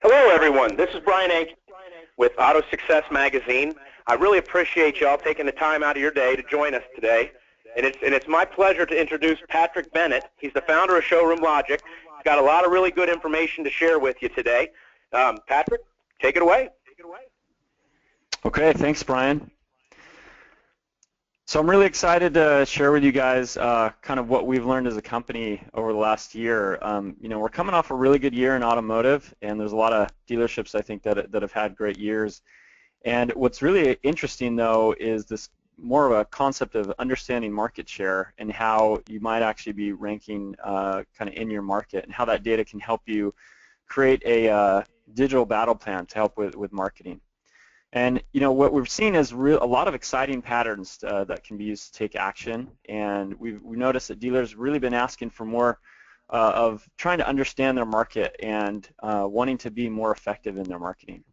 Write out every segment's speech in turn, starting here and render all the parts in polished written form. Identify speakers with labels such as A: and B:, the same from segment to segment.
A: Hello, everyone. This is Brian Anke with Auto Success Magazine. I really appreciate y'all taking the time out of your day to join us today. And it's my pleasure to introduce Patrick Bennett. He's the founder of Showroom Logic. He's got a lot of really good information to share with you today. Patrick, take it away.
B: Okay, thanks, Brian. So I'm really excited to share with you guys kind of what we've learned as a company over the last year. We're coming off a really good year in automotive, and there's a lot of dealerships, I think, that have had great years. And what's really interesting, though, is this more of a concept of understanding market share and how you might actually be ranking kind of in your market, and how that data can help you create a digital battle plan to help with marketing. And what we've seen is a lot of exciting patterns that can be used to take action, and we've noticed that dealers have really been asking for more of trying to understand their market and wanting to be more effective in their marketing.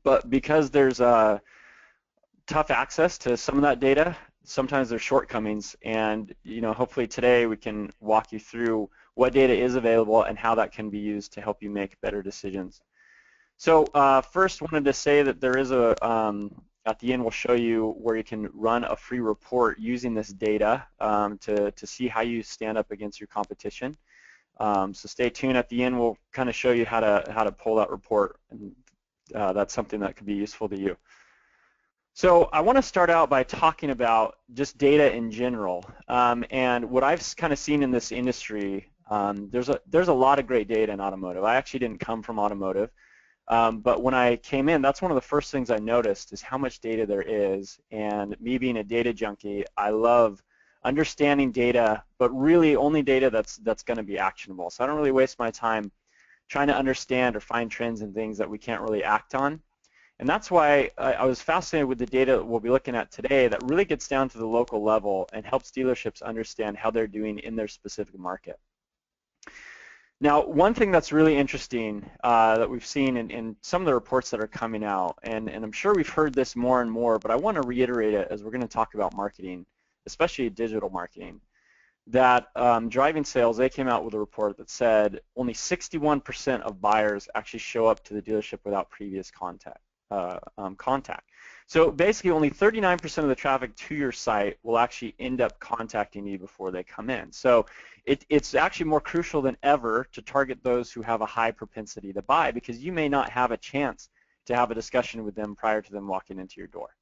B: But because there's tough access to some of that data, sometimes there's shortcomings, and hopefully today we can walk you through what data is available and how that can be used to help you make better decisions. So first, wanted to say that there is at the end we'll show you where you can run a free report using this data to see how you stand up against your competition. So stay tuned. At the end we'll kind of show you how to pull that report, and that's something that could be useful to you. So I want to start out by talking about just data in general, and what I've kind of seen in this industry. There's a lot of great data in automotive. I actually didn't come from automotive. But when I came in, that's one of the first things I noticed is how much data there is. And me being a data junkie, I love understanding data, but really only data that's going to be actionable. So I don't really waste my time trying to understand or find trends and things that we can't really act on. And that's why I was fascinated with the data we'll be looking at today that really gets down to the local level and helps dealerships understand how they're doing in their specific market. Now, one thing that's really interesting that we've seen in some of the reports that are coming out, and I'm sure we've heard this more and more, but I want to reiterate it as we're going to talk about marketing, especially digital marketing, that driving sales, they came out with a report that said only 61% of buyers actually show up to the dealership without previous contact. So basically only 39% of the traffic to your site will actually end up contacting you before they come in. So it's actually more crucial than ever to target those who have a high propensity to buy, because you may not have a chance to have a discussion with them prior to them walking into your door.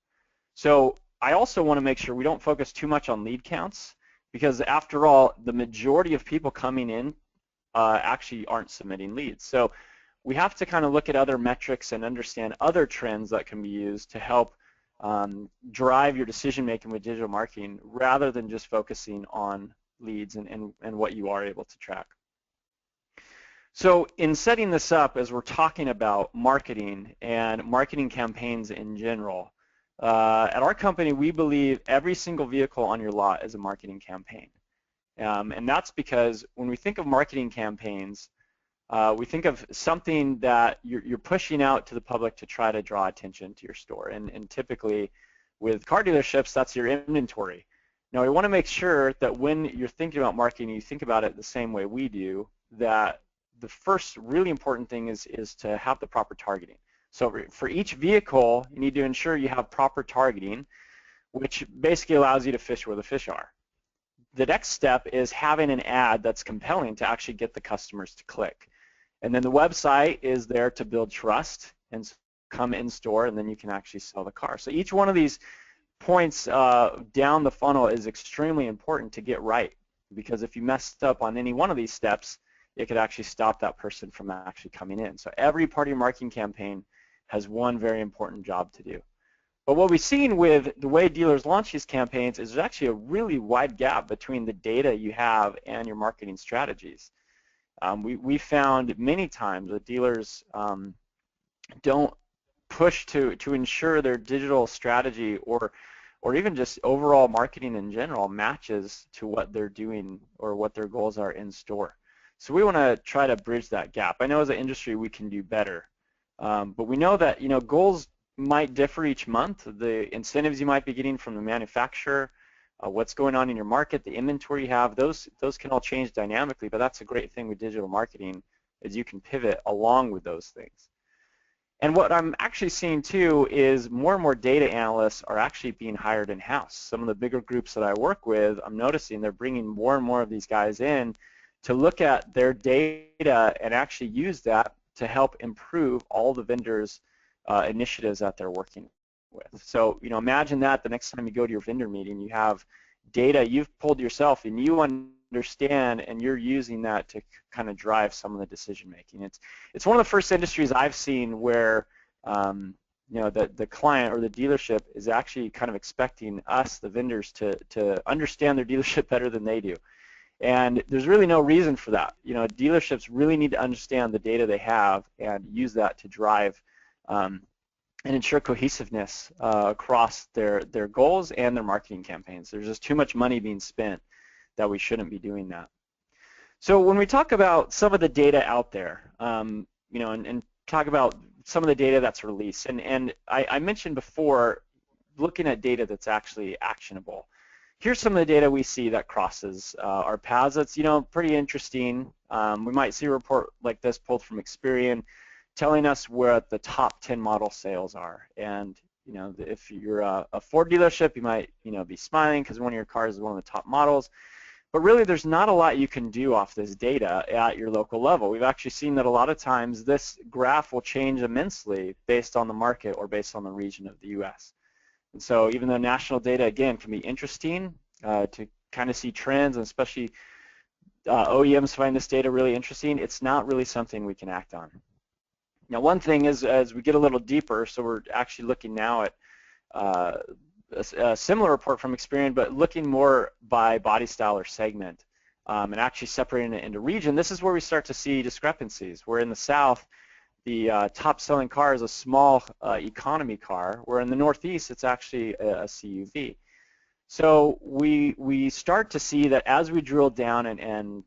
B: So I also want to make sure we don't focus too much on lead counts, because after all, the majority of people coming in actually aren't submitting leads. So we have to kind of look at other metrics and understand other trends that can be used to help drive your decision making with digital marketing, rather than just focusing on leads and what you are able to track. So in setting this up, as we're talking about marketing and marketing campaigns in general, at our company we believe every single vehicle on your lot is a marketing campaign. And that's because when we think of marketing campaigns, we think of something that you're pushing out to the public to try to draw attention to your store. And typically with car dealerships, that's your inventory. Now we want to make sure that when you're thinking about marketing, you think about it the same way we do, that the first really important thing is to have the proper targeting. So for each vehicle, you need to ensure you have proper targeting, which basically allows you to fish where the fish are. The next step is having an ad that's compelling to actually get the customers to click. And then the website is there to build trust and come in store, and then you can actually sell the car. So each one of these points down the funnel is extremely important to get right, because if you messed up on any one of these steps, it could actually stop that person from actually coming in. So every part of your marketing campaign has one very important job to do. But what we've seen with the way dealers launch these campaigns is there's actually a really wide gap between the data you have and your marketing strategies. We found many times that dealers don't push to ensure their digital strategy or even just overall marketing in general matches to what they're doing or what their goals are in store. So we want to try to bridge that gap. I know as an industry we can do better, but we know that goals might differ each month. The incentives you might be getting from the manufacturer, what's going on in your market, the inventory you have, those can all change dynamically, but that's a great thing with digital marketing, is you can pivot along with those things. And what I'm actually seeing too is more and more data analysts are actually being hired in-house. Some of the bigger groups that I work with, I'm noticing they're bringing more and more of these guys in to look at their data and actually use that to help improve all the vendors' initiatives that they're working with. So, imagine that the next time you go to your vendor meeting, you have data you've pulled yourself and you understand, and you're using that to kind of drive some of the decision making. It's one of the first industries I've seen where the client or the dealership is actually kind of expecting us, the vendors, to understand their dealership better than they do. And there's really no reason for that. Dealerships really need to understand the data they have and use that to drive and ensure cohesiveness across their goals and their marketing campaigns. There's just too much money being spent that we shouldn't be doing that. So when we talk about some of the data out there, and talk about some of the data that's released, and I mentioned before looking at data that's actually actionable. Here's some of the data we see that crosses our paths. That's pretty interesting. We might see a report like this pulled from Experian telling us where the top 10 model sales are. And if you're a Ford dealership, you might be smiling because one of your cars is one of the top models. But really, there's not a lot you can do off this data at your local level. We've actually seen that a lot of times this graph will change immensely based on the market or based on the region of the U.S. And so even though national data, again, can be interesting to kind of see trends, and especially OEMs find this data really interesting, it's not really something we can act on. Now, one thing is, as we get a little deeper, so we're actually looking now at a similar report from Experian, but looking more by body style or segment, and actually separating it into region. This is where we start to see discrepancies. Where in the South, the top selling car is a small economy car, where in the Northeast it's actually a CUV. So we start to see that as we drill down and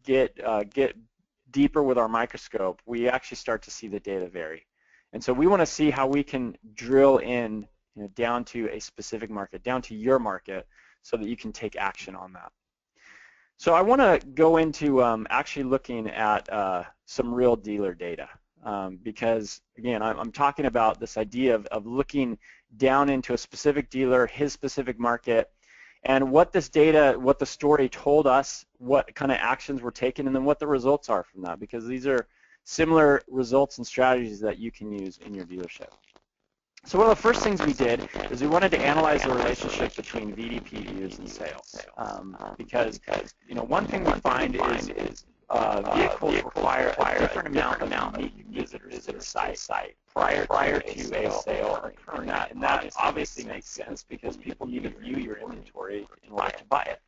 B: get deeper with our microscope, we actually start to see the data vary. And so we want to see how we can drill in down to a specific market, down to your market, so that you can take action on that. So I want to go into actually looking at some real dealer data because, again, I'm talking about this idea of looking down into a specific dealer, his specific market, and what this data, what the story told us, what kind of actions were taken, and then what the results are from that, because these are similar results and strategies that you can use in your dealership. So one of the first things we did is we wanted to analyze the relationship between VDP views and sales, because one thing we find is vehicles require a different amount of unique visitors to the site prior to a sale occurring, and that obviously makes sense because people need to view your inventory in order to buy it.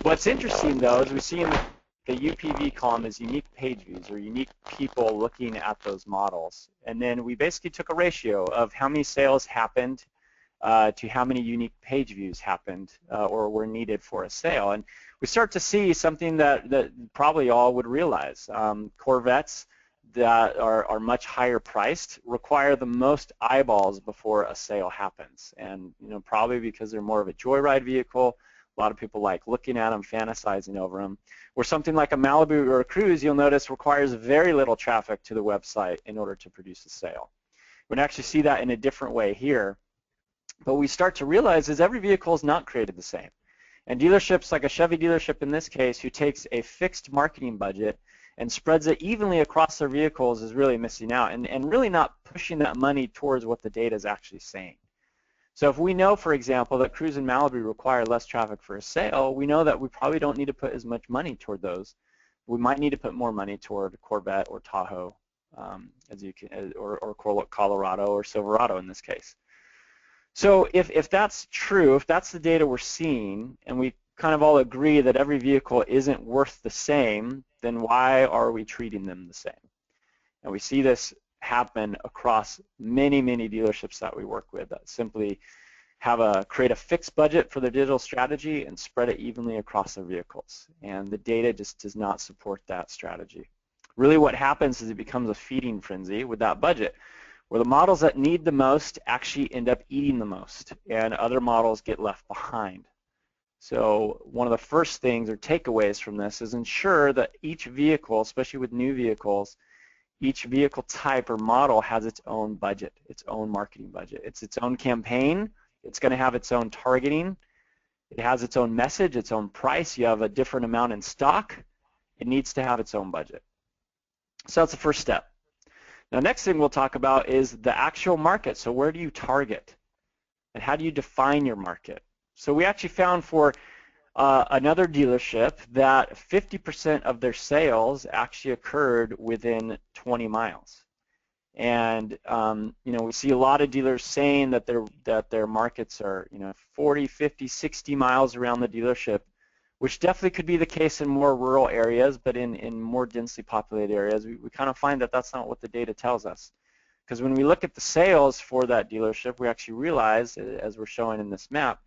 B: What's interesting though is we see in the UPV column is unique page views, or unique people looking at those models. And then we basically took a ratio of how many sales happened to how many unique page views happened or were needed for a sale. And we start to see something that probably all would realize. Corvettes that are much higher priced require the most eyeballs before a sale happens. And probably because they're more of a joyride vehicle, a lot of people like looking at them, fantasizing over them. Where something like a Malibu or a Cruise, you'll notice, requires very little traffic to the website in order to produce a sale. We can actually see that in a different way here. But we start to realize is every vehicle is not created the same. And dealerships, like a Chevy dealership in this case, who takes a fixed marketing budget and spreads it evenly across their vehicles, is really missing out and really not pushing that money towards what the data is actually saying. So if we know, for example, that Cruise and Malibu require less traffic for a sale, we know that we probably don't need to put as much money toward those. We might need to put more money toward Corvette or Tahoe, or Colorado or Silverado in this case. So if that's true, if that's the data we're seeing, and we kind of all agree that every vehicle isn't worth the same, then why are we treating them the same? And we see this happen across many dealerships that we work with that simply create a fixed budget for their digital strategy and spread it evenly across their vehicles. And the data just does not support that strategy. Really what happens is it becomes a feeding frenzy with that budget, where the models that need the most actually end up eating the most, and other models get left behind. So one of the first things or takeaways from this is ensure that each vehicle, especially with new vehicles, each vehicle type or model has its own budget, its own marketing budget. It's its own campaign. It's going to have its own targeting. It has its own message, its own price. You have a different amount in stock. It needs to have its own budget. So that's the first step. Now, next thing we'll talk about is the actual market. So where do you target? And how do you define your market? So we actually found for another dealership that 50% of their sales actually occurred within 20 miles. And we see a lot of dealers saying that their markets are 40, 50, 60 miles around the dealership, which definitely could be the case in more rural areas, but in more densely populated areas, we kind of find that that's not what the data tells us. Because when we look at the sales for that dealership, we actually realize, as we're showing in this map,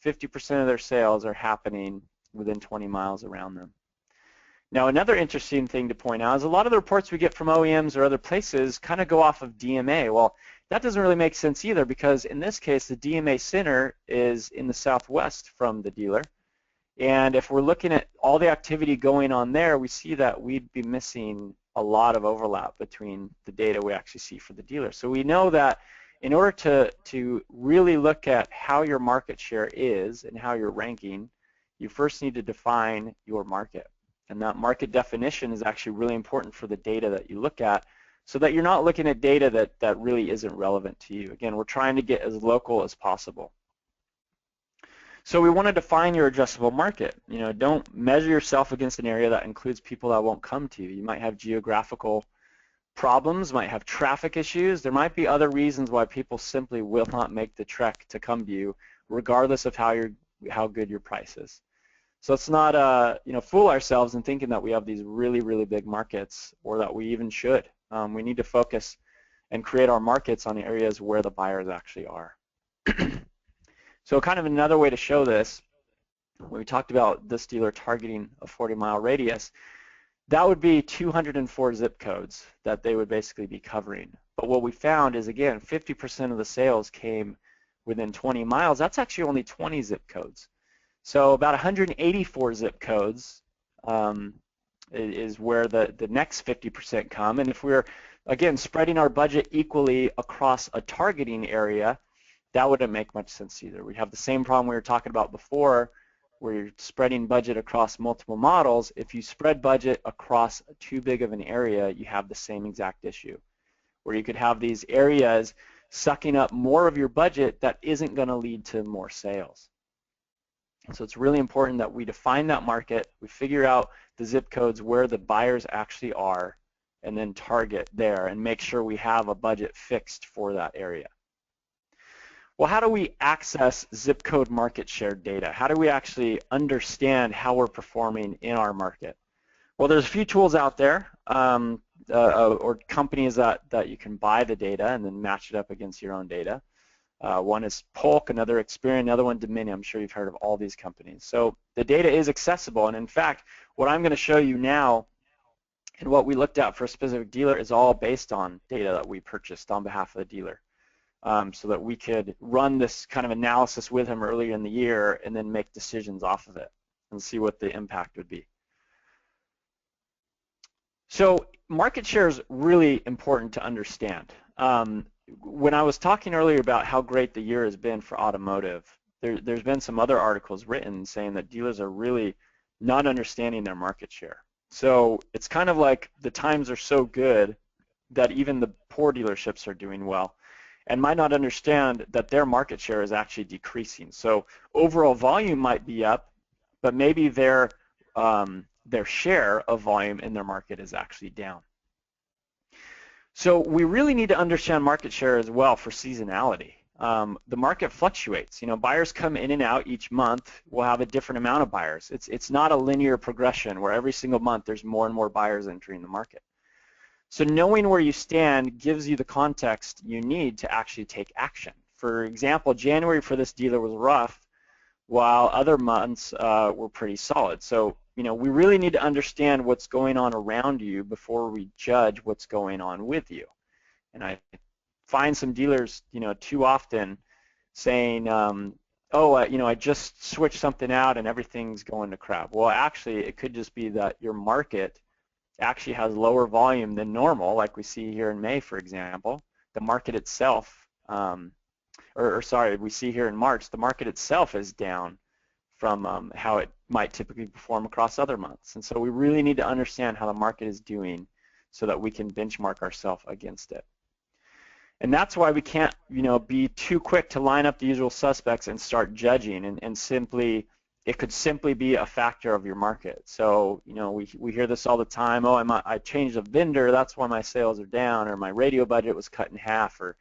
B: 50% of their sales are happening within 20 miles around them. Now, another interesting thing to point out is a lot of the reports we get from OEMs or other places kind of go off of DMA. Well, that doesn't really make sense either, because in this case, the DMA center is in the southwest from the dealer. And if we're looking at all the activity going on there, we see that we'd be missing a lot of overlap between the data we actually see for the dealer. So we know that in order to really look at how your market share is and how you're ranking, you first need to define your market. And that market definition is actually really important for the data that you look at, so that you're not looking at data that really isn't relevant to you. Again, we're trying to get as local as possible. So we want to define your addressable market. Don't measure yourself against an area that includes people that won't come to you. You might have geographical problems, might have traffic issues. There might be other reasons why people simply will not make the trek to come to you, regardless of how good your price is. So let's not fool ourselves in thinking that we have these really, really big markets, or that we even should. We need to focus and create our markets on areas where the buyers actually are. So kind of another way to show this, when we talked about this dealer targeting a 40-mile radius, that would be 204 zip codes that they would basically be covering. But what we found is, again, 50% of the sales came within 20 miles. That's actually only 20 zip codes. So about 184 zip codes is where the next 50% come. And if we're, again, spreading our budget equally across a targeting area, that wouldn't make much sense either. We have the same problem we were talking about before, where you're spreading budget across multiple models. If you spread budget across too big of an area, you have the same exact issue, where you could have these areas sucking up more of your budget that isn't going to lead to more sales. So it's really important that we define that market, we figure out the zip codes where the buyers actually are, and then target there and make sure we have a budget fixed for that area. Well, how do we access zip code market share data? How do we actually understand how we're performing in our market? Well, there's a few tools out there or companies that you can buy the data and then match it up against your own data. One is Polk, another Experian, another one Dominion. I'm sure you've heard of all these companies. So the data is accessible, and in fact, what I'm going to show you now and what we looked at for a specific dealer is all based on data that we purchased on behalf of the dealer. So that we could run this kind of analysis with him earlier in the year and then make decisions off of it and see what the impact would be. So market share is really important to understand. When I was talking earlier about how great the year has been for automotive, there's been some other articles written saying that dealers are really not understanding their market share. So it's kind of like the times are so good that even the poor dealerships are doing well, and might not understand that their market share is actually decreasing. So overall volume might be up, but maybe their share of volume in their market is actually down. So we really need to understand market share as well for seasonality. The market fluctuates. Buyers come in and out each month. We'll have a different amount of buyers. It's not a linear progression where every single month there's more and more buyers entering the market. So knowing where you stand gives you the context you need to actually take action. For example, January for this dealer was rough, while other months were pretty solid. So we really need to understand what's going on around you before we judge what's going on with you. And I find some dealers, too often saying, oh, you know, I just switched something out and everything's going to crap. Well, actually, it could just be that your market actually has lower volume than normal, like we see here in May, for example. The market itself, or sorry, we see here in March, the market itself is down from how it might typically perform across other months. And so we really need to understand how the market is doing so that we can benchmark ourselves against it. And that's why we can't, you know, be too quick to line up the usual suspects and start judging, and simply, it could simply be a factor of your market. So, you know, we hear this all the time, oh, I changed a vendor, that's why my sales are down, or my radio budget was cut in half, or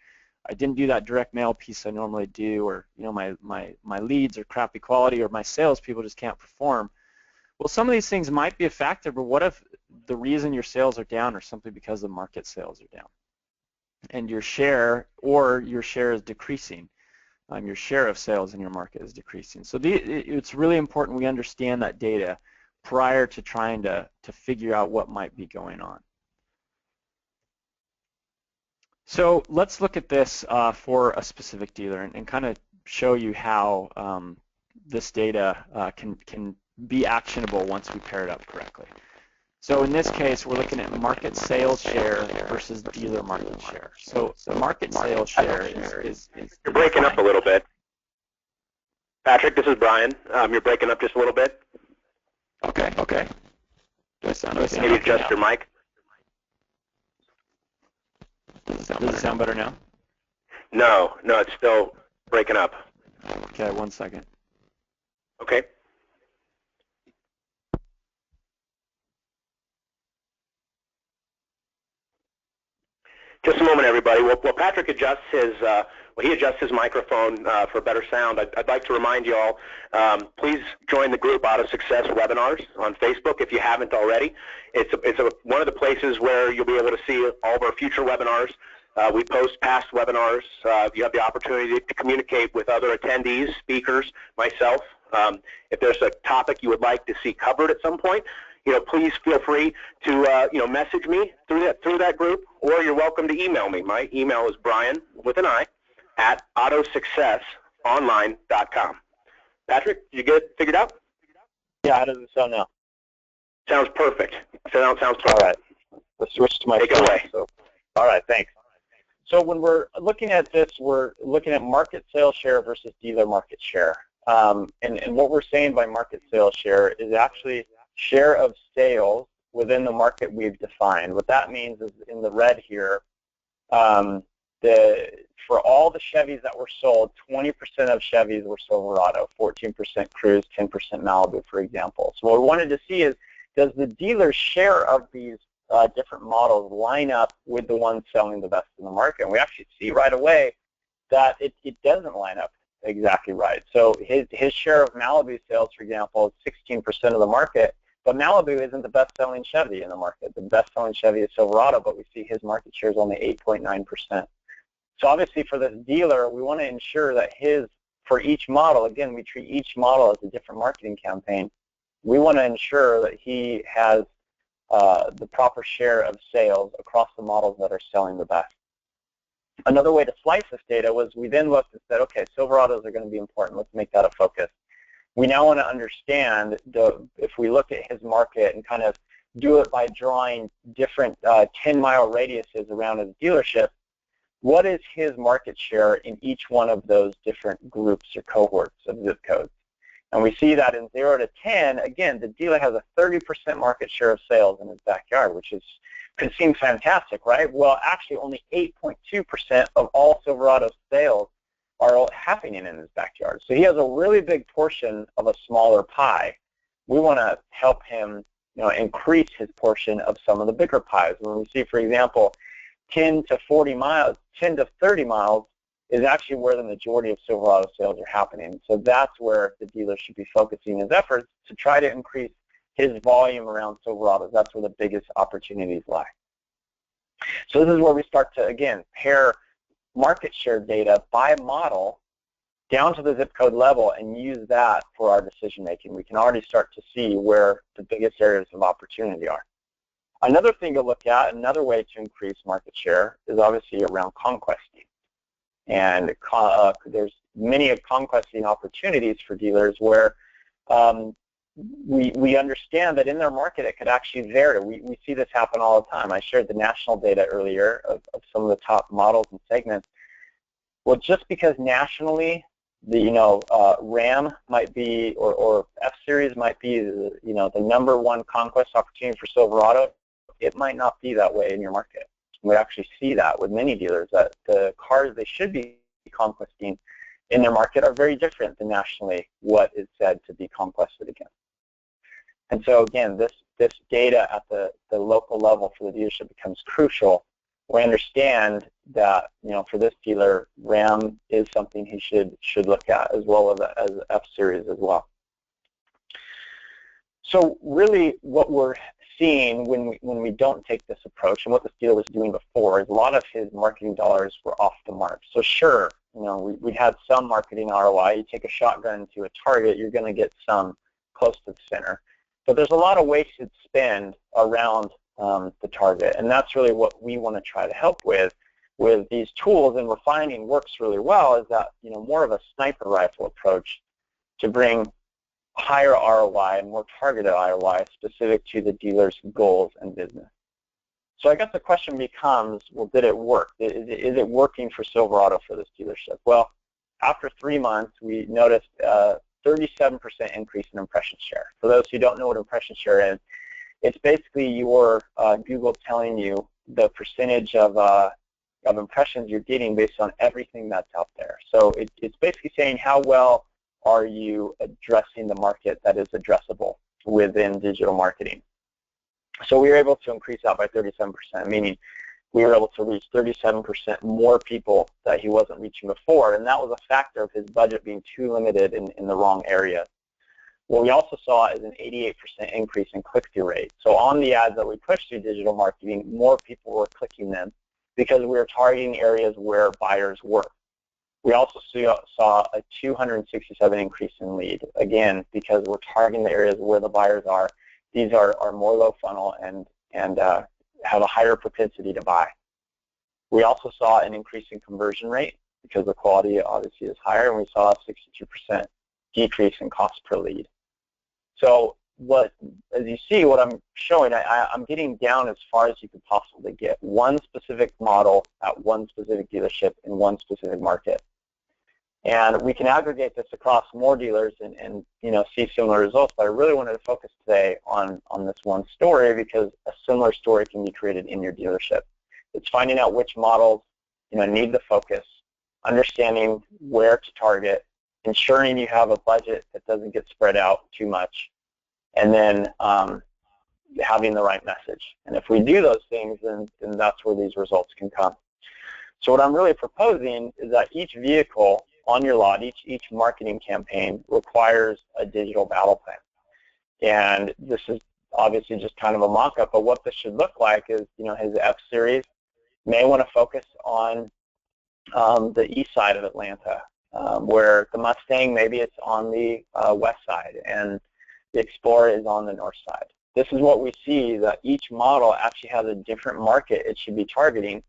B: I didn't do that direct mail piece I normally do, or, you know, my leads are crappy quality, or my salespeople just can't perform. Well, some of these things might be a factor, but what if the reason your sales are down are simply because the market sales are down? And your share is decreasing. Your share of sales in your market is decreasing. So it's really important we understand that data prior to trying to figure out what might be going on. So let's look at this for a specific dealer and kind of show you how this data can be actionable once we pair it up correctly. So in this case, we're looking at market sales share versus dealer market share. So the market sales share is
A: You're breaking up a little bit. Patrick, this is Brian. You're breaking up just a little bit.
B: Okay. Do I sound
A: Maybe adjust your mic.
B: Does it sound better now?
A: No, it's still breaking up.
B: Okay, 1 second.
A: Okay. Just a moment, everybody. While Patrick adjusts his microphone for better sound, I'd like to remind you all, please join the group Auto Success Webinars on Facebook if you haven't already. It's one of the places where you'll be able to see all of our future webinars. We post past webinars. You have the opportunity to communicate with other attendees, speakers, myself. If there's a topic you would like to see covered at some point, you know, please feel free to you know, message me through that group, or you're welcome to email me. My email is Brian with an I at autosuccessonline.com. Patrick, did you get it figured out?
C: Yeah, how does it sound now?
A: Sounds perfect. Sounds perfect.
C: All right. Let's switch to my
A: Take it away.
C: So, all right, thanks. So when we're looking at this, we're looking at market sales share versus dealer market share. And what we're saying by market sales share is actually share of sales within the market we've defined. What that means is in the red here, for all the Chevys that were sold, 20% of Chevys were Silverado, 14% Cruise, 10% Malibu, for example. So what we wanted to see is, does the dealer's share of these different models line up with the ones selling the best in the market? And we actually see right away that it doesn't line up exactly right. So his share of Malibu sales, for example, is 16% of the market, but Malibu isn't the best-selling Chevy in the market. The best-selling Chevy is Silverado, but we see his market share is only 8.9%. So obviously for this dealer, we want to ensure that for each model, again, we treat each model as a different marketing campaign. We want to ensure that he has the proper share of sales across the models that are selling the best. Another way to slice this data was we then looked and said, okay, Silverados are going to be important. Let's make that a focus. We now want to understand, if we look at his market and kind of do it by drawing different 10-mile radiuses around his dealership, what is his market share in each one of those different groups or cohorts of zip codes? And we see that in 0 to 10, again, the dealer has a 30% market share of sales in his backyard, which could seem fantastic, right? Well, actually, only 8.2% of all Silverado sales are happening in his backyard. So he has a really big portion of a smaller pie. We want to help him, you know, increase his portion of some of the bigger pies. When we see, for example, 10 to 30 miles is actually where the majority of Silverado sales are happening. So that's where the dealer should be focusing his efforts to try to increase his volume around Silverados. That's where the biggest opportunities lie. So this is where we start to, again, pair market share data by model down to the zip code level and use that for our decision making. We can already start to see where the biggest areas of opportunity are. Another thing to look at, another way to increase market share, is obviously around conquesting. And there's many conquesting opportunities for dealers where we understand that in their market it could actually vary. We see this happen all the time. I shared the national data earlier of some of the top models and segments. Well, just because nationally the Ram might be or F-Series might be the #1 conquest opportunity for Silverado, it might not be that way in your market. We actually see that with many dealers, that the cars they should be conquesting in their market are very different than nationally what is said to be conquested against. And so again, this data at the local level for the dealership becomes crucial. We understand that for this dealer, Ram is something he should look at, as well as F-Series as well. So really what we're seeing when we don't take this approach, and what this dealer was doing before, is a lot of his marketing dollars were off the mark. So sure, we had some marketing ROI. You take a shotgun to a target, you're going to get some close to the center. But there's a lot of wasted spend around the target, and that's really what we want to try to help with these tools. And we're finding works really well is that more of a sniper rifle approach to bring higher ROI and more targeted ROI specific to the dealer's goals and business. So I guess the question becomes, well, did it work? Is it working for Silverado for this dealership? Well, after 3 months, we noticed a 37% increase in impression share. For those who don't know what impression share is, it's basically your Google telling you the percentage of impressions you're getting based on everything that's out there. So it's basically saying how well are you addressing the market that is addressable within digital marketing. So we were able to increase that by 37%, meaning we were able to reach 37% more people that he wasn't reaching before, and that was a factor of his budget being too limited in the wrong area. What we also saw is an 88% increase in click-through rate. So on the ads that we pushed through digital marketing, more people were clicking them because we were targeting areas where buyers were. We also saw a 267 increase in lead, again, because we're targeting the areas where the buyers are. These are more low funnel and have a higher propensity to buy. We also saw an increase in conversion rate because the quality obviously is higher, and we saw a 62% decrease in cost per lead. So as you see, what I'm showing, I'm getting down as far as you could possibly get. One specific model at one specific dealership in one specific market. And we can aggregate this across more dealers and see similar results, but I really wanted to focus today on this one story because a similar story can be created in your dealership. It's finding out which models need the focus, understanding where to target, ensuring you have a budget that doesn't get spread out too much, and then having the right message. And if we do those things, then that's where these results can come. So what I'm really proposing is that each vehicle on your lot, each marketing campaign requires a digital battle plan. And this is obviously just kind of a mock-up, but what this should look like is, his F-Series may want to focus on the east side of Atlanta, where the Mustang, maybe it's on the west side, and the Explorer is on the north side. This is what we see, that each model actually has a different market it should be targeting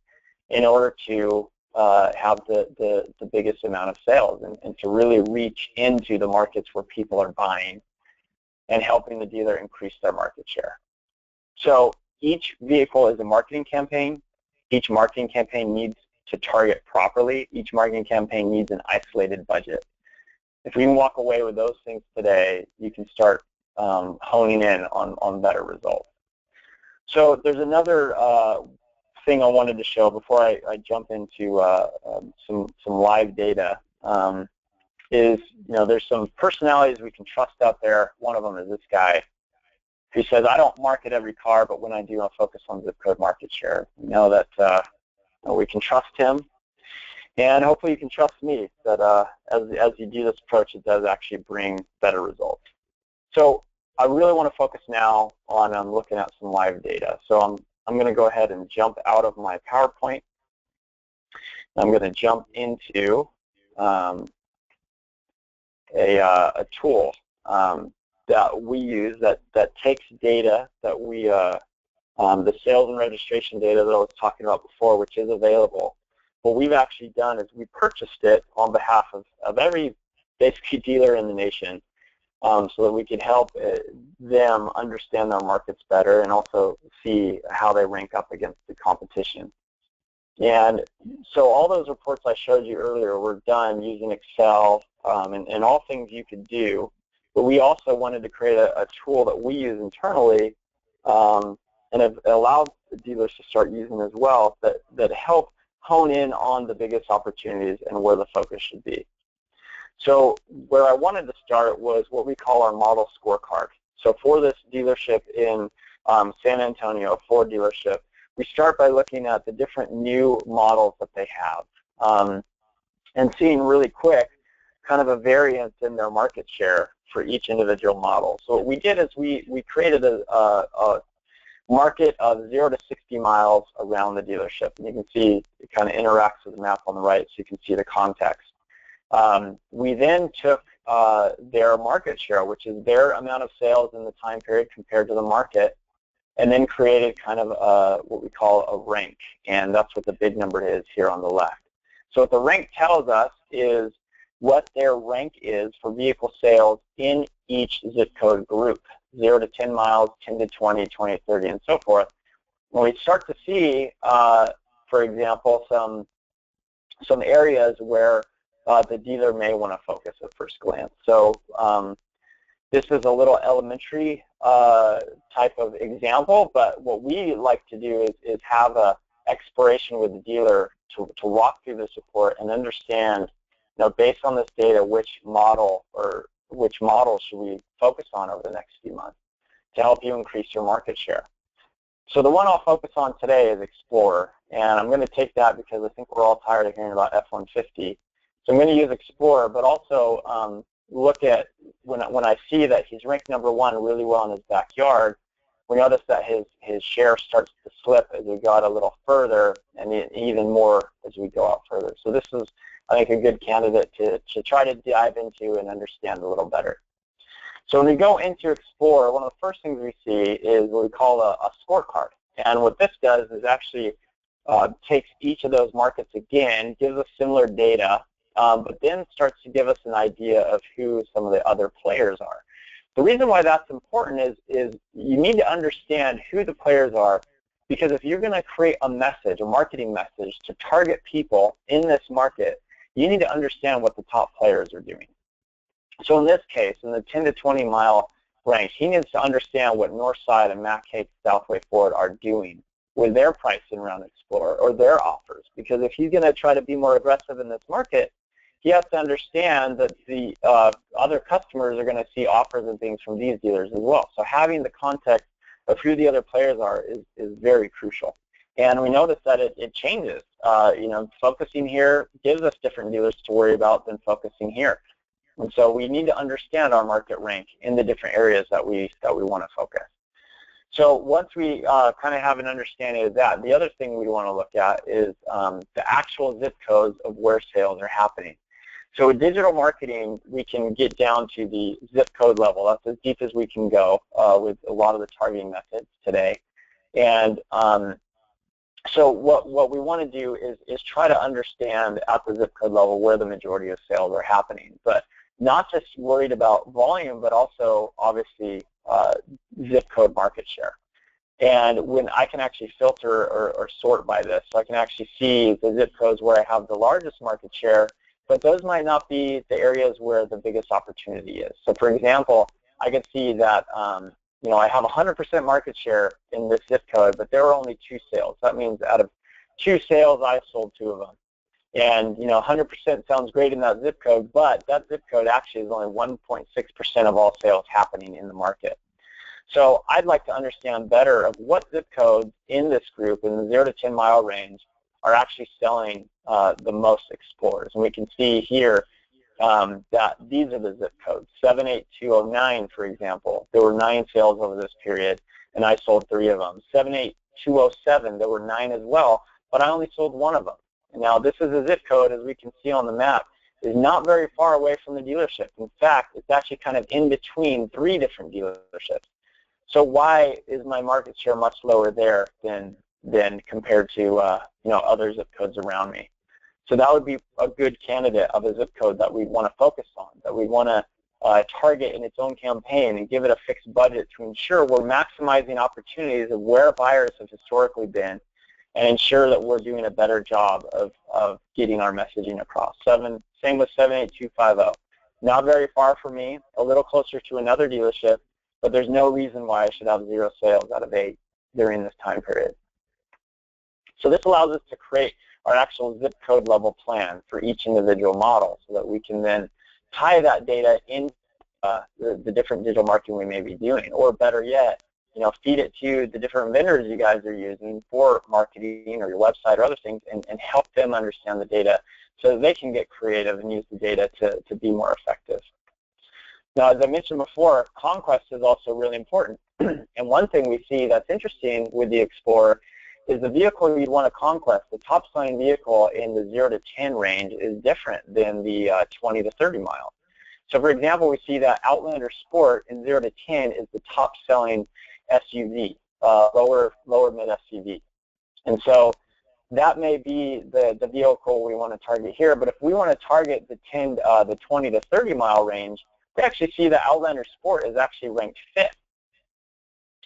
C: in order to have the biggest amount of sales and to really reach into the markets where people are buying and helping the dealer increase their market share. So each vehicle is a marketing campaign. Each marketing campaign needs to target properly. Each marketing campaign needs an isolated budget. If we can walk away with those things today, you can start honing in on better results. So there's another thing I wanted to show before I jump into some live data. Is there's some personalities we can trust out there. One of them is this guy who says, I don't market every car, but when I do, I'll focus on zip code market share. We know that we can trust him, and hopefully you can trust me that as you do this approach, it does actually bring better results. So I really want to focus now on looking at some live data. So I'm going to go ahead and jump out of my PowerPoint. I'm going to jump into a tool that we use that takes data that we, the sales and registration data that I was talking about before, which is available what we've actually done is we purchased it on behalf of every basically dealer in the nation, so that we could help them understand their markets better and also see how they rank up against the competition. And so all those reports I showed you earlier were done using Excel and all things you could do. But we also wanted to create a tool that we use internally and have allowed the dealers to start using as well that help hone in on the biggest opportunities and where the focus should be. So where I wanted to start was what we call our model scorecard. So for this dealership in San Antonio, Ford dealership, we start by looking at the different new models that they have and seeing really quick kind of a variance in their market share for each individual model. So what we did is we created a market of 0 to 60 miles around the dealership. And you can see it kind of interacts with the map on the right so you can see the context. We then took their market share, which is their amount of sales in the time period compared to the market, and then created kind of what we call a rank, and that's what the big number is here on the left. So what the rank tells us is what their rank is for vehicle sales in each zip code group, 0 to 10 miles, 10 to 20, 20 to 30, and so forth. When we start to see, for example, some areas where the dealer may want to focus at first glance. So this is a little elementary type of example, but what we like to do is have an exploration with the dealer to walk through this report and understand, based on this data, which model should we focus on over the next few months to help you increase your market share. So the one I'll focus on today is Explorer, and I'm going to take that because I think we're all tired of hearing about F-150. So I'm going to use Explorer, but also look at when I see that he's ranked #1 really well in his backyard, we notice that his share starts to slip as we go out a little further, and even more as we go out further. So this is, I think, a good candidate to try to dive into and understand a little better. So when we go into Explorer, one of the first things we see is what we call a scorecard. And what this does is actually takes each of those markets again, gives us similar data, but then starts to give us an idea of who some of the other players are. The reason why that's important is you need to understand who the players are, because if you're going to create a message, a marketing message to target people in this market, you need to understand what the top players are doing. So in this case, in the 10 to 20 mile range, he needs to understand what Northside and Mac Hague Southway Ford are doing with their pricing around Explorer or their offers, because if he's going to try to be more aggressive in this market, he has to understand that the other customers are going to see offers and things from these dealers as well. So having the context of who the other players are is very crucial. And we notice that it changes. Focusing here gives us different dealers to worry about than focusing here. And so we need to understand our market rank in the different areas that we want to focus. So once we kind of have an understanding of that, the other thing we want to look at is the actual zip codes of where sales are happening. So with digital marketing, we can get down to the zip code level. That's as deep as we can go with a lot of the targeting methods today. And so what we want to do is try to understand at the zip code level where the majority of sales are happening, but not just worried about volume, but also obviously zip code market share. And when I can actually filter or sort by this, so I can actually see the zip codes where I have the largest market share, but those might not be the areas where the biggest opportunity is. So for example, I can see that I have 100% market share in this zip code, but there were only 2 sales. That means out of 2 sales, I sold 2 of them. And 100% sounds great in that zip code, but that zip code actually is only 1.6% of all sales happening in the market. So I'd like to understand better of what zip codes in this group, in the 0 to 10 mile range, are actually selling the most Explorers. And we can see here that these are the zip codes. 78209, for example, there were 9 sales over this period, and I sold 3 of them. 78207, there were 9 as well, but I only sold 1 of them. Now, this is a zip code, as we can see on the map, is not very far away from the dealership. In fact, it's actually kind of in between 3 different dealerships. So why is my market share much lower there than compared to other zip codes around me? So that would be a good candidate of a zip code that we want to focus on, that we want to target in its own campaign and give it a fixed budget to ensure we're maximizing opportunities of where buyers have historically been and ensure that we're doing a better job of getting our messaging across. Same with 78250. Not very far from me, a little closer to another dealership, but there's no reason why I should have 0 sales out of 8 during this time period. So this allows us to create our actual zip code level plan for each individual model so that we can then tie that data in the different digital marketing we may be doing, or better yet, feed it to the different vendors you guys are using for marketing or your website or other things, and help them understand the data so that they can get creative and use the data to be more effective. Now, as I mentioned before, conquest is also really important. And one thing we see that's interesting with the Explorer is the vehicle you'd want to conquest, the top-selling vehicle in the 0 to 10 range is different than the 20 to 30 mile. So, for example, we see that Outlander Sport in 0 to 10 is the top-selling SUV, lower mid SUV. And so that may be the vehicle we want to target here. But if we want to target the 20 to 30 mile range, we actually see that Outlander Sport is actually ranked 5th.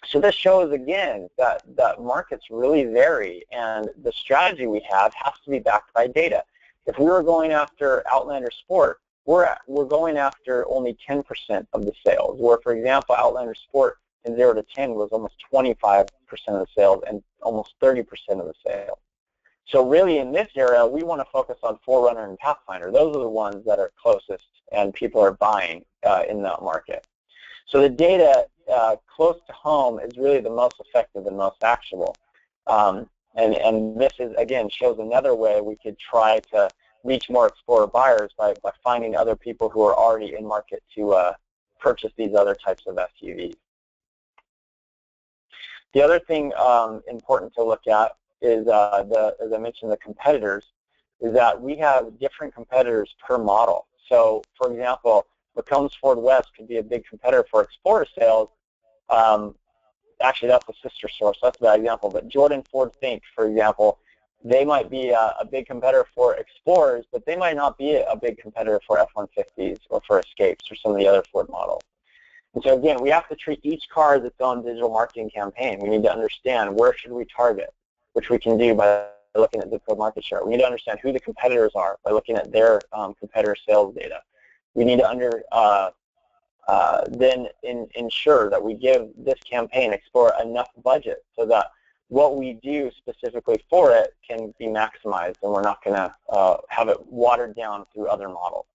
C: So this shows, again, that markets really vary, and the strategy we have has to be backed by data. If we were going after Outlander Sport, we're going after only 10% of the sales, where, for example, Outlander Sport in 0 to 10 was almost 25% of the sales and almost 30% of the sales. So really, in this area, we want to focus on 4Runner and Pathfinder. Those are the ones that are closest and people are buying in that market. So the data close to home is really the most effective and most actionable. And this is, again, shows another way we could try to reach more Explorer buyers by finding other people who are already in market to purchase these other types of SUVs. The other thing important to look at is, as I mentioned, the competitors, is that we have different competitors per model. So, for example, McCombs Ford West could be a big competitor for Explorer sales. Actually, that's a sister source. That's a bad example. But Jordan Ford Think, for example, they might be a big competitor for Explorers, but they might not be a big competitor for F-150s or for Escapes or some of the other Ford models. And so, again, we have to treat each car as its own digital marketing campaign. We need to understand where should we target, which we can do by looking at zip code market share. We need to understand who the competitors are by looking at their competitor sales data. We need to then ensure that we give this campaign, Explorer, enough budget so that what we do specifically for it can be maximized, and we're not going to have it watered down through other models.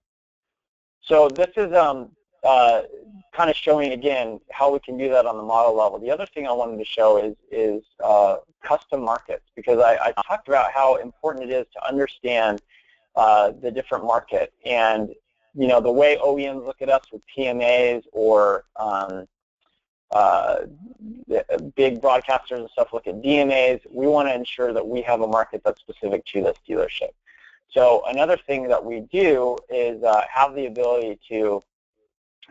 C: So this is kind of showing, again, how we can do that on the model level. The other thing I wanted to show is custom markets, because I talked about how important it is to understand the different market. And the way OEMs look at us with PMAs or big broadcasters and stuff look at DMAs, we want to ensure that we have a market that's specific to this dealership. So another thing that we do is have the ability to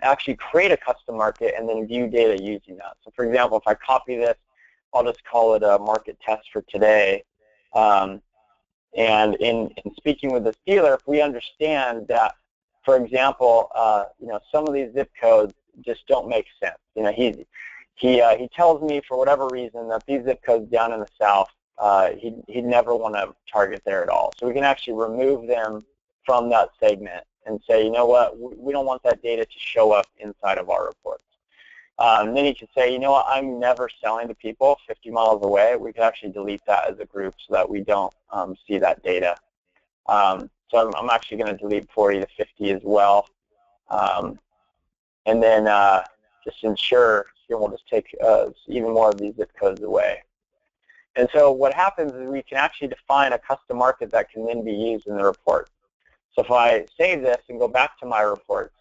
C: actually create a custom market and then view data using that. So, for example, if I copy this, I'll just call it a market test for today. And in speaking with this dealer, if we understand that, for example, some of these zip codes just don't make sense. He tells me for whatever reason that these zip codes down in the south, he'd never want to target there at all. So we can actually remove them from that segment and say, you know what, we don't want that data to show up inside of our reports. And then you can say, you know what, I'm never selling to people 50 miles away. We can actually delete that as a group so that we don't see that data. So I'm actually going to delete 40 to 50 as well. And then just ensure, here we'll just take even more of these zip codes away. And so what happens is we can actually define a custom market that can then be used in the report. So if I save this and go back to my reports,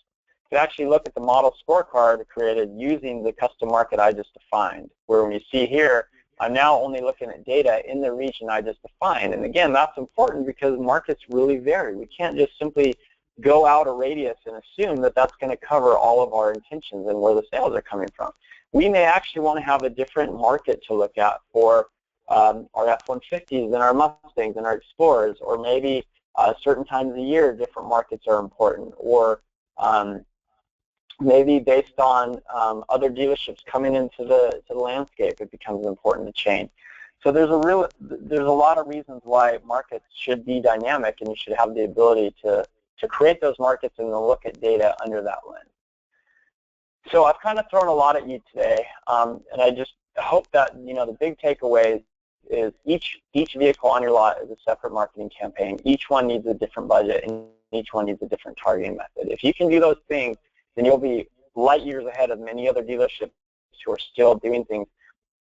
C: you can actually look at the model scorecard created using the custom market I just defined, where when you see here, I'm now only looking at data in the region I just defined. And again, that's important because markets really vary. We can't just simply go out a radius and assume that that's going to cover all of our intentions and where the sales are coming from. We may actually want to have a different market to look at for our F-150s and our Mustangs and our Explorers, or maybe certain times of the year, different markets are important, or maybe based on other dealerships coming into the landscape, it becomes important to change. So there's a lot of reasons why markets should be dynamic, and you should have the ability to create those markets and to look at data under that lens. So I've kind of thrown a lot at you today, and I just hope that the big takeaway is each vehicle on your lot is a separate marketing campaign. Each one needs a different budget, and each one needs a different targeting method. If you can do those things, then you'll be light years ahead of many other dealerships who are still doing things,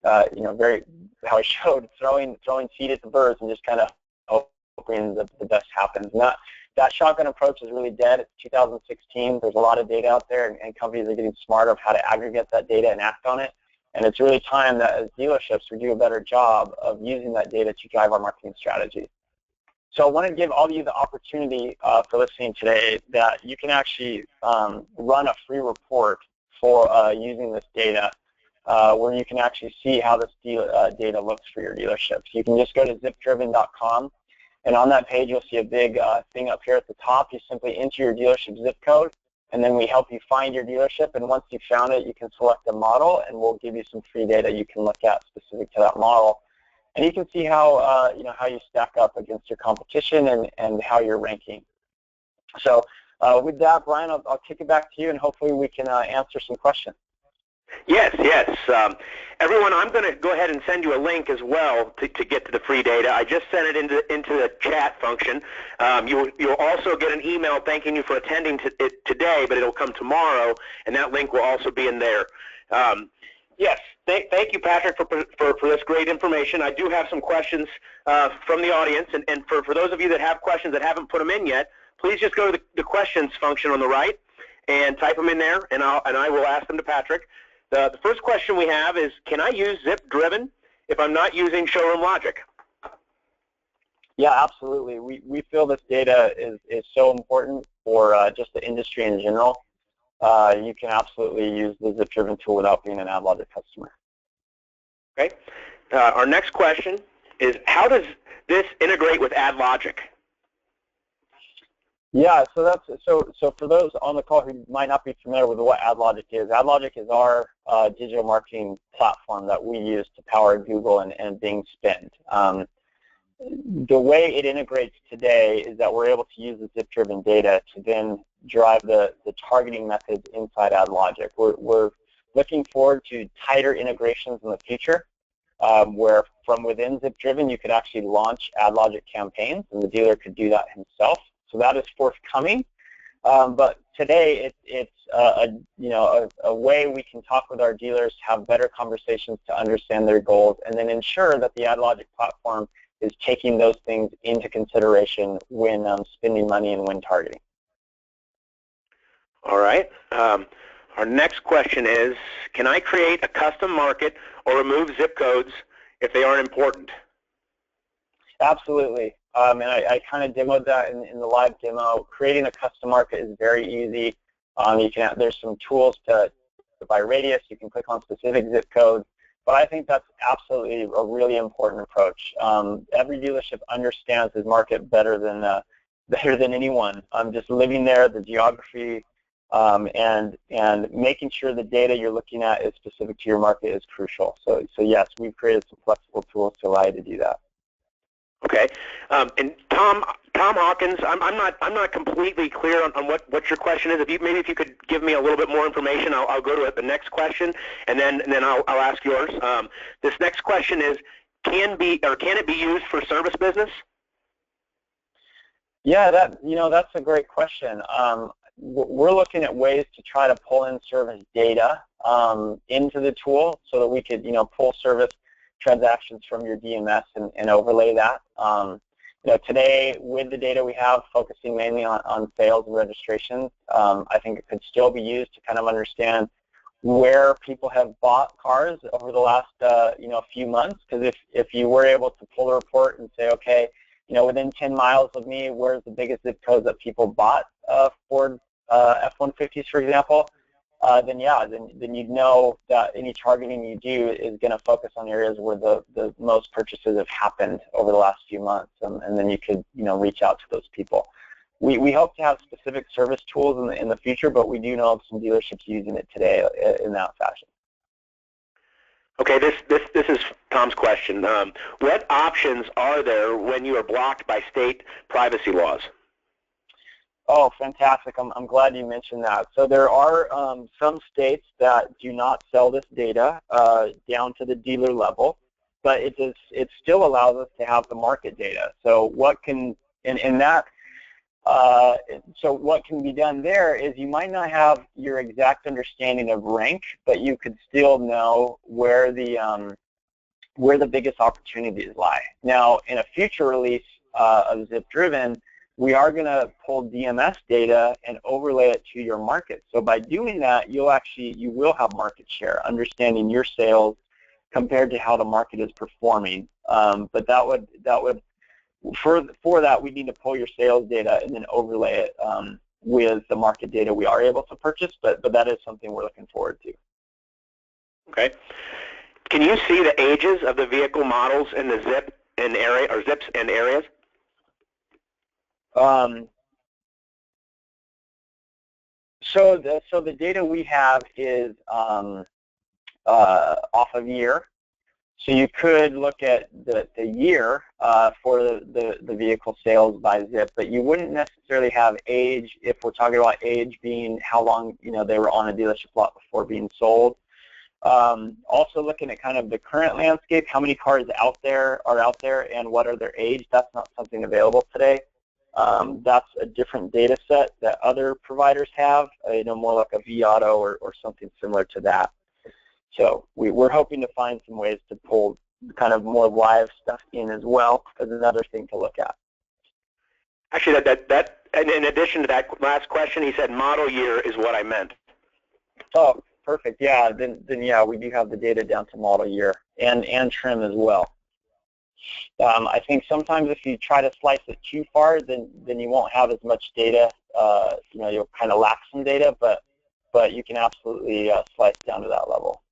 C: very how I showed, throwing seed at the birds and just kind of hoping that the best happens. And that shotgun approach is really dead. It's 2016. There's a lot of data out there, and companies are getting smarter of how to aggregate that data and act on it. And it's really time that as dealerships we do a better job of using that data to drive our marketing strategies. So I want to give all of you the opportunity for listening today that you can actually run a free report for using this data where you can actually see how this data looks for your dealerships. You can just go to zipdriven.com, and on that page you'll see a big thing up here at the top. You simply enter your dealership zip code, and then we help you find your dealership, and once you've found it, you can select a model, and we'll give you some free data you can look at specific to that model. And you can see how how you stack up against your competition and how you're ranking. So with that, Brian, I'll kick it back to you, and hopefully we can answer some questions.
A: Yes. Everyone, I'm going to go ahead and send you a link as well to get to the free data. I just sent it into the chat function. You'll also get an email thanking you for attending it today, but it'll come tomorrow, and that link will also be in there. Yes, thank you, Patrick, for this great information. I do have some questions from the audience, and for those of you that have questions that haven't put them in yet, please just go to the questions function on the right and type them in there, and I will ask them to Patrick. The first question we have is, can I use Zip Driven if I'm not using Showroom Logic?
C: Yeah, absolutely. We feel this data is so important for just the industry in general. You can absolutely use the Zip Driven tool without being an AdLogic customer.
A: Okay. Our next question is, how does this integrate with AdLogic?
C: Yeah, so for those on the call who might not be familiar with what AdLogic is our digital marketing platform that we use to power Google and Bing spend. The way it integrates today is that we're able to use the zip-driven data to then drive the targeting methods inside AdLogic. We're looking forward to tighter integrations in the future, where from within zip-driven you could actually launch AdLogic campaigns, and the dealer could do that himself. So that is forthcoming. But today it's a way we can talk with our dealers, have better conversations to understand their goals, and then ensure that the AdLogic platform is taking those things into consideration when spending money and when targeting.
A: All right. Our next question is, can I create a custom market or remove zip codes if they aren't important?
C: Absolutely. And I kind of demoed that in the live demo. Creating a custom market is very easy. There's some tools by radius. You can click on specific zip codes. But I think that's absolutely a really important approach. Every dealership understands his market better than anyone. Just living there, the geography, and making sure the data you're looking at is specific to your market is crucial. So yes, we've created some flexible tools to allow you to do that.
A: Okay, and Tom Hawkins, I'm not completely clear on what your question is. Maybe if you could give me a little bit more information, I'll go to the next question, and then I'll ask yours. This next question is, can it be used for service business?
C: Yeah, that's a great question. We're looking at ways to try to pull in service data into the tool so that we could pull service transactions from your DMS and overlay that. Today, with the data we have, focusing mainly on sales and registrations, I think it could still be used to kind of understand where people have bought cars over the last few months. Because if you were able to pull a report and say, okay, within 10 miles of me, where's the biggest zip code that people bought Ford F-150s, for example, then yeah, then you'd know that any targeting you do is going to focus on areas where the most purchases have happened over the last few months, and then you could reach out to those people. We hope to have specific service tools in the future, but we do know of some dealerships using it today in that fashion.
A: Okay, this is Tom's question. What options are there when you are blocked by state privacy laws?
C: Oh, fantastic. I'm glad you mentioned that. So there are some states that do not sell this data down to the dealer level, but it still allows us to have the market data. So what can so what can be done there is you might not have your exact understanding of rank, but you could still know where the biggest opportunities lie. Now, in a future release of Zip Driven, we are going to pull DMS data and overlay it to your market. So by doing that, you will have market share, understanding your sales compared to how the market is performing. But for that, we need to pull your sales data and then overlay it with the market data we are able to purchase. But that is something we're looking forward to.
A: Okay. Can you see the ages of the vehicle models in the Zip and area or Zips and areas?
C: So the data we have is off of year. So you could look at the year for the vehicle sales by Zip, but you wouldn't necessarily have age if we're talking about age being how long they were on a dealership lot before being sold. Also looking at kind of the current landscape, how many cars are out there and what are their age. That's not something available today. That's a different data set that other providers have, more like a vAuto or something similar to that. So we're hoping to find some ways to pull kind of more live stuff in as well as another thing to look at.
A: Actually, and in addition to that last question, he said model year is what I meant.
C: Oh, perfect. Yeah, then yeah, we do have the data down to model year and trim as well. I think sometimes if you try to slice it too far, then you won't have as much data. You'll kind of lack some data, but you can absolutely slice down to that level.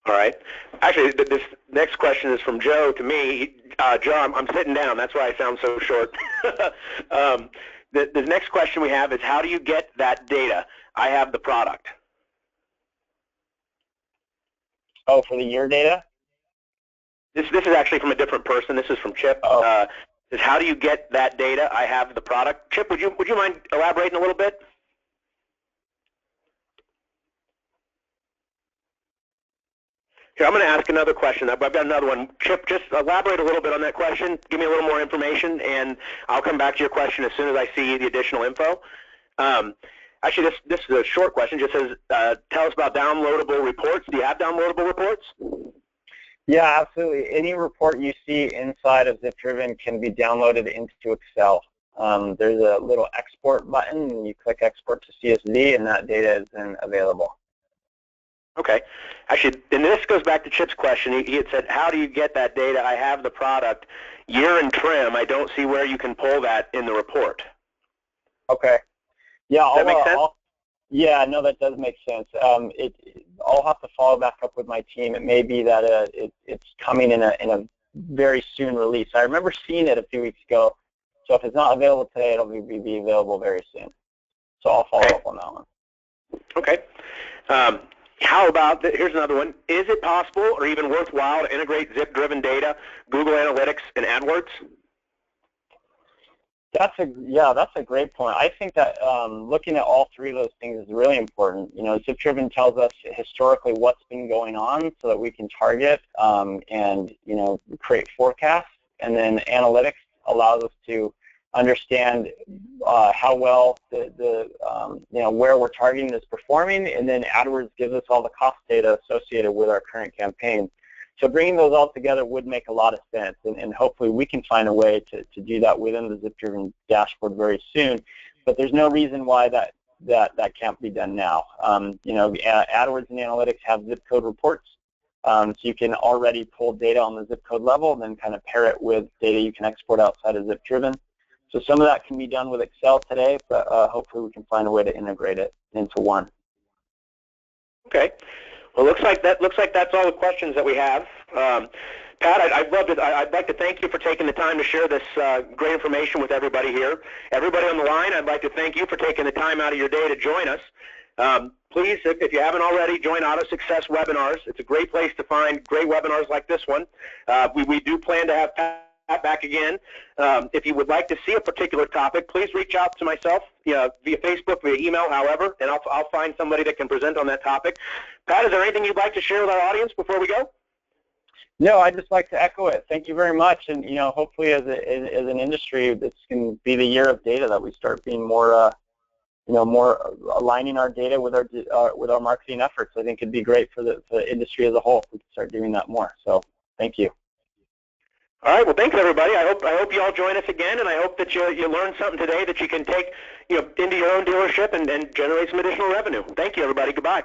A: All right. Actually, this next question is from Joe to me. Joe, I'm sitting down. That's why I sound so short. The next question we have is, how do you get that data? I have the product.
C: Oh, for the year data?
A: This is actually from a different person. This is from Chip.
C: Oh.
A: Is how do you get that data? I have the product. Chip, would you mind elaborating a little bit? Here, I'm going to ask another question. I've got another one. Chip, just elaborate a little bit on that question. Give me a little more information, and I'll come back to your question as soon as I see the additional info. Actually, this is a short question. It just says, tell us about downloadable reports. Do you have downloadable reports?
C: Yeah, absolutely. Any report you see inside of Zip Driven can be downloaded into Excel. There's a little export button, and you click export to CSV, and that data is then available.
A: Okay. Actually, and this goes back to Chip's question. He had said, how do you get that data? I have the product. Year and trim, I don't see where you can pull that in the report.
C: Okay. Yeah,
A: does that make sense?
C: Yeah, no, that does make sense. I'll have to follow back up with my team. It may be that it's coming in a very soon release. I remember seeing it a few weeks ago, so if it's not available today, it'll be available very soon. So I'll follow up on that one.
A: Okay. How about, here's another one. Is it possible or even worthwhile to integrate Zip-driven data, Google Analytics, and AdWords?
C: That's a great point. I think that looking at all three of those things is really important. Zip-driven tells us historically what's been going on so that we can target and create forecasts, and then analytics allows us to understand how well where we're targeting is performing, and then AdWords gives us all the cost data associated with our current campaign. So bringing those all together would make a lot of sense, and hopefully we can find a way to do that within the Zip-driven dashboard very soon. But there's no reason why that can't be done now. AdWords and analytics have zip code reports, so you can already pull data on the zip code level and then kind of pair it with data you can export outside of Zip-driven. So some of that can be done with Excel today, but hopefully we can find a way to integrate it into one.
A: Okay. Well, looks like that's all the questions that we have. Pat, I'd like to thank you for taking the time to share this great information with everybody here. Everybody on the line, I'd like to thank you for taking the time out of your day to join us. Please, if you haven't already, join Auto Success webinars. It's a great place to find great webinars like this one. We do plan to have Pat back again. If you would like to see a particular topic, please reach out to myself via Facebook, via email, however, and I'll find somebody that can present on that topic. Pat, is there anything you'd like to share with our audience before we go?
C: No, I'd just like to echo it. Thank you very much, and hopefully, as an industry, this can be the year of data that we start being more, more aligning our data with our marketing efforts. I think it'd be great for the industry as a whole if we could start doing that more. So, thank you.
A: All right. Well, thanks everybody. I hope you all join us again, and I hope that you learned something today that you can take into your own dealership and generate some additional revenue. Thank you, everybody. Goodbye.